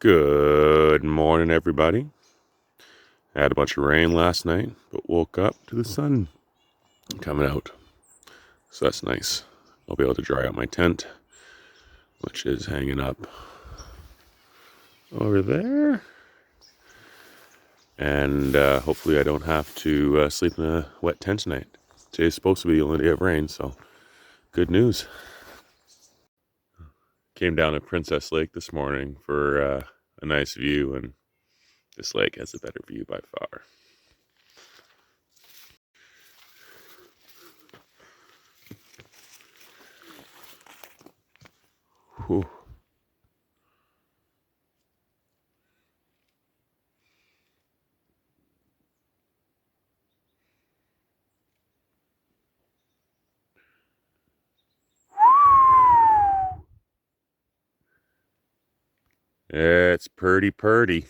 Good morning, everybody. I had a bunch of rain last night, but woke up to the sun coming out. So that's nice. I'll be able to dry out my tent, which is hanging up over there. And hopefully I don't have to sleep in a wet tent tonight. Today's supposed to be the only day of rain, so good news. Came down to Princess Lake this morning for a nice view, and this lake has a better view by far. Whew. It's purty.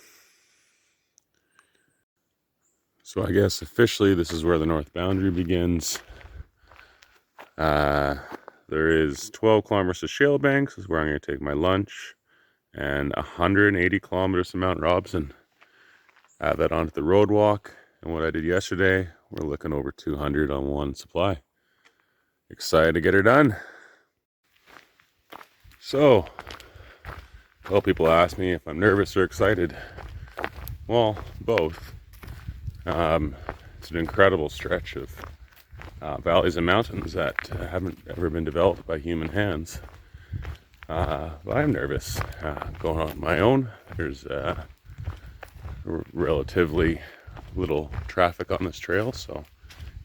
So I guess officially this is where the north boundary begins. There is 12 kilometers to Shale Banks, is where I'm going to take my lunch, and 180 kilometers to Mount Robson. Add that onto the road walk, and what I did yesterday, we're looking over 200 on one supply. Excited to get her done. So, well, people ask me if I'm nervous or excited. Well, both. It's an incredible stretch of valleys and mountains that haven't ever been developed by human hands. But I'm nervous. Going on my own. There's relatively little traffic on this trail, so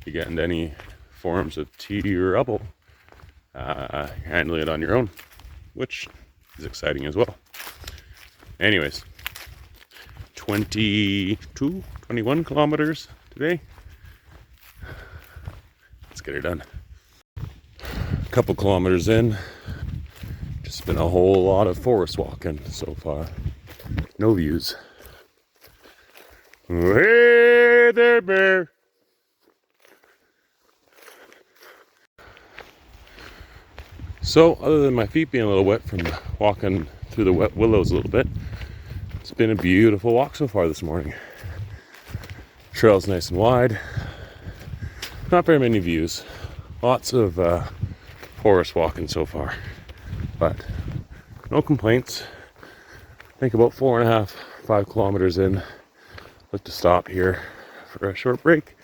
if you get into any forms of tea or rubble, handling it on your own, which is exciting as well. Anyways, 21 kilometers today. Let's get her done. A couple kilometers in, just been a whole lot of forest walking so far. No views. Hey there, bear. So, other than my feet being a little wet from walking through the wet willows a little bit, it's been a beautiful walk so far this morning. Trail's nice and wide. Not very many views. Lots of forest walking so far, but no complaints. I think about 4.5, 5 kilometers in. Look to stop here for a short break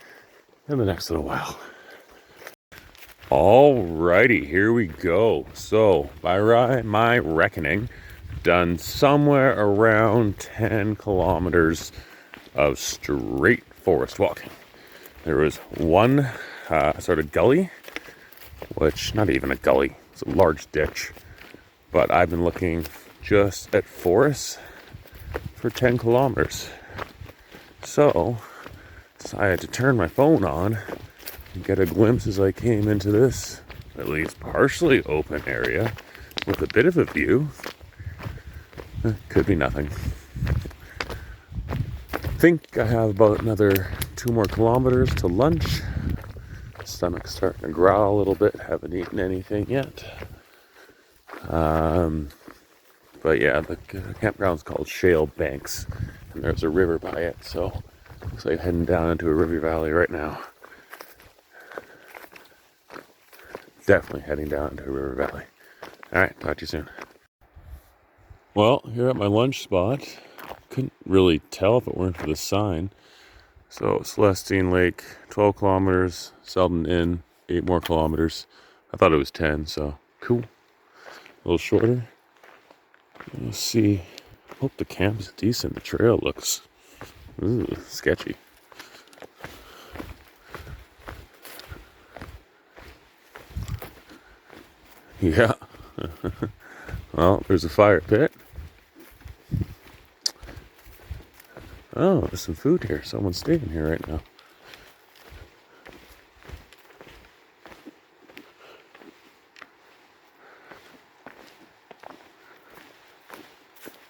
in the next little while. Alrighty, here we go. So, by my reckoning, done somewhere around 10 kilometers of straight forest walking. There was one sort of gully, which not even a gully, it's a large ditch, but I've been looking just at forests for 10 kilometers. So, decided to turn my phone on and get a glimpse as I came into this, at least partially open area with a bit of a view. Could be nothing. I think I have about another 2 more kilometers to lunch. Stomach's starting to growl a little bit. Haven't eaten anything yet. But yeah, the campground's called Shale Banks, and there's a river by it, so looks like heading down into a river valley right now. Definitely heading down into a river valley. Alright, talk to you soon. Well, here at my lunch spot, couldn't really tell if it weren't for the sign. So, Seldon Lake, 12 kilometers, Seldon Inn, 8 more kilometers. I thought it was 10, so cool. A little shorter. Let's see. Hope the camp's decent. The trail looks sketchy. Yeah. Well, there's a fire pit. Oh, there's some food here. Someone's staying here right now.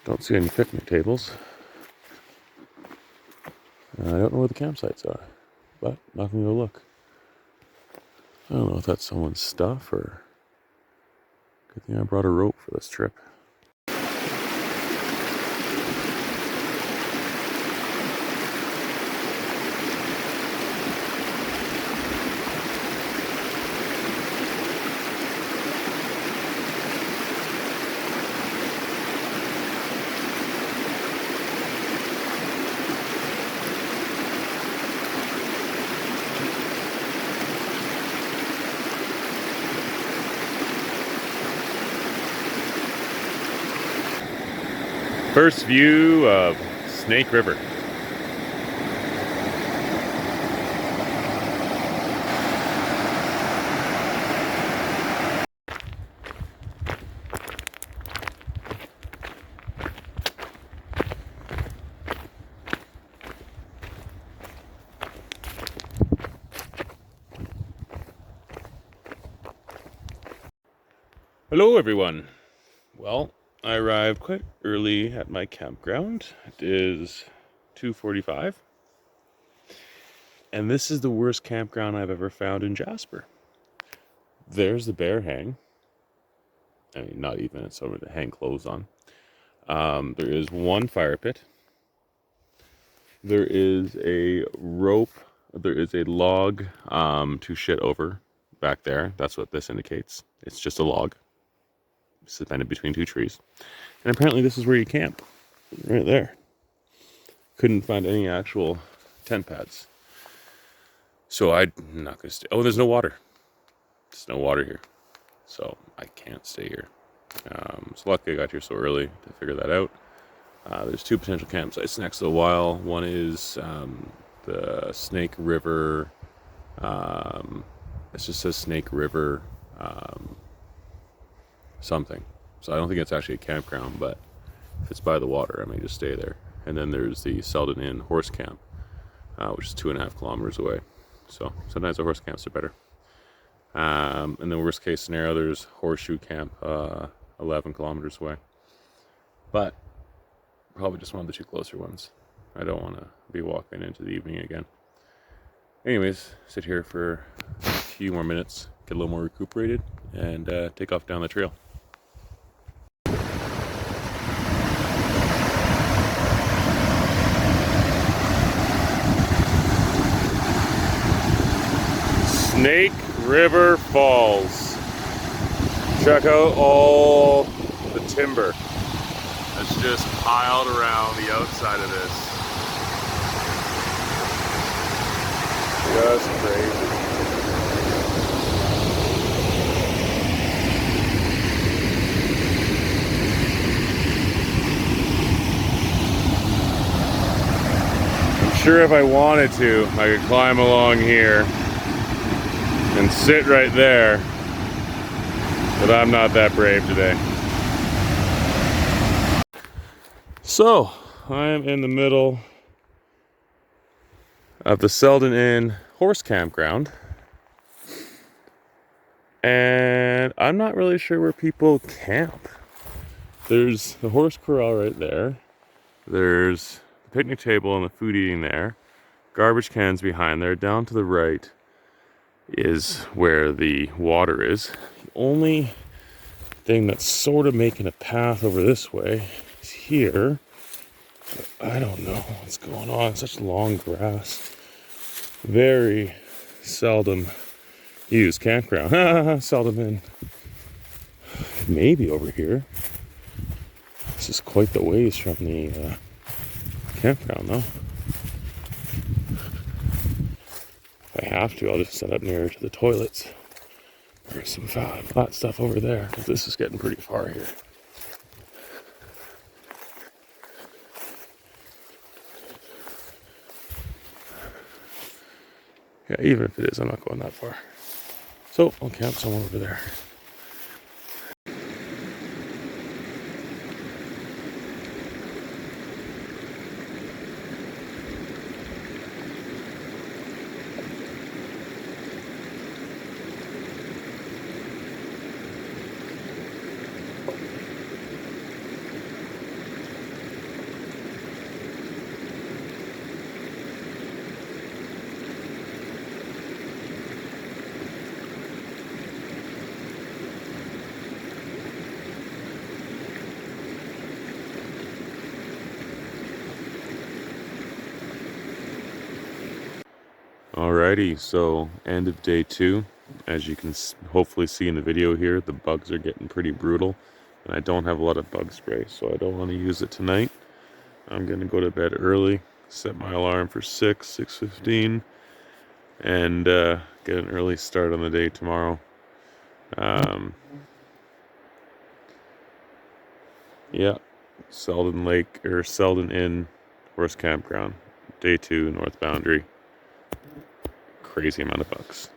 Don't see any picnic tables. I don't know where the campsites are, but not gonna go look. I don't know if that's someone's stuff or... Good thing I brought a rope for this trip. First view of Snake River. Hello everyone. Well, I arrived quite early at my campground. It is 2:45. And this is the worst campground I've ever found in Jasper. There's the bear hang. I mean, not even, it's over to hang clothes on. There is one fire pit. There is a rope. There is a log to shit over back there. That's what this indicates. It's just a log suspended between two trees. And apparently this is where you camp. Right there. Couldn't find any actual tent pads. So I'm not going to stay. Oh, there's no water. There's no water here. So I can't stay here. So lucky I got here so early to figure that out. There's two potential campsites next to the Weil. One is the Snake River. It just says Snake River something. So I don't think it's actually a campground, but if it's by the water, I may just stay there. And then there's the Seldon Inn horse camp, which is 2.5 kilometers away. So sometimes the horse camps are better. And the worst case scenario, there's Horseshoe Camp, 11 kilometers away. But probably just one of the two closer ones. I don't want to be walking into the evening again. Anyways, sit here for a few more minutes, get a little more recuperated, and take off down the trail. Snake River Falls. Check out all the timber that's just piled around the outside of this. Just crazy. I'm sure if I wanted to, I could climb along here and sit right there, but I'm not that brave today. So, I am in the middle of the Seldon Inn horse campground, and I'm not really sure where people camp. There's the horse corral right there. There's the picnic table and the food eating there. Garbage cans behind there. Down to the right is where the water is. The only thing that's sort of making a path over this way is here. But I don't know what's going on. Such long grass. Very seldom used campground. Seldom in. Maybe over here. This is quite the ways from the campground though. If I have to, I'll just set up nearer to the toilets. There's some flat stuff over there, because this is getting pretty far here. Yeah, even if it is, I'm not going that far. So I'll camp somewhere over there. Alrighty, so end of day 2. As you can hopefully see in the video here, the bugs are getting pretty brutal. And I don't have a lot of bug spray, so I don't want to use it tonight. I'm going to go to bed early, set my alarm for 6:15, and get an early start on the day tomorrow. Yeah, Seldon Lake or Seldon Inn Horse Campground. Day 2, North Boundary. Crazy amount of bucks.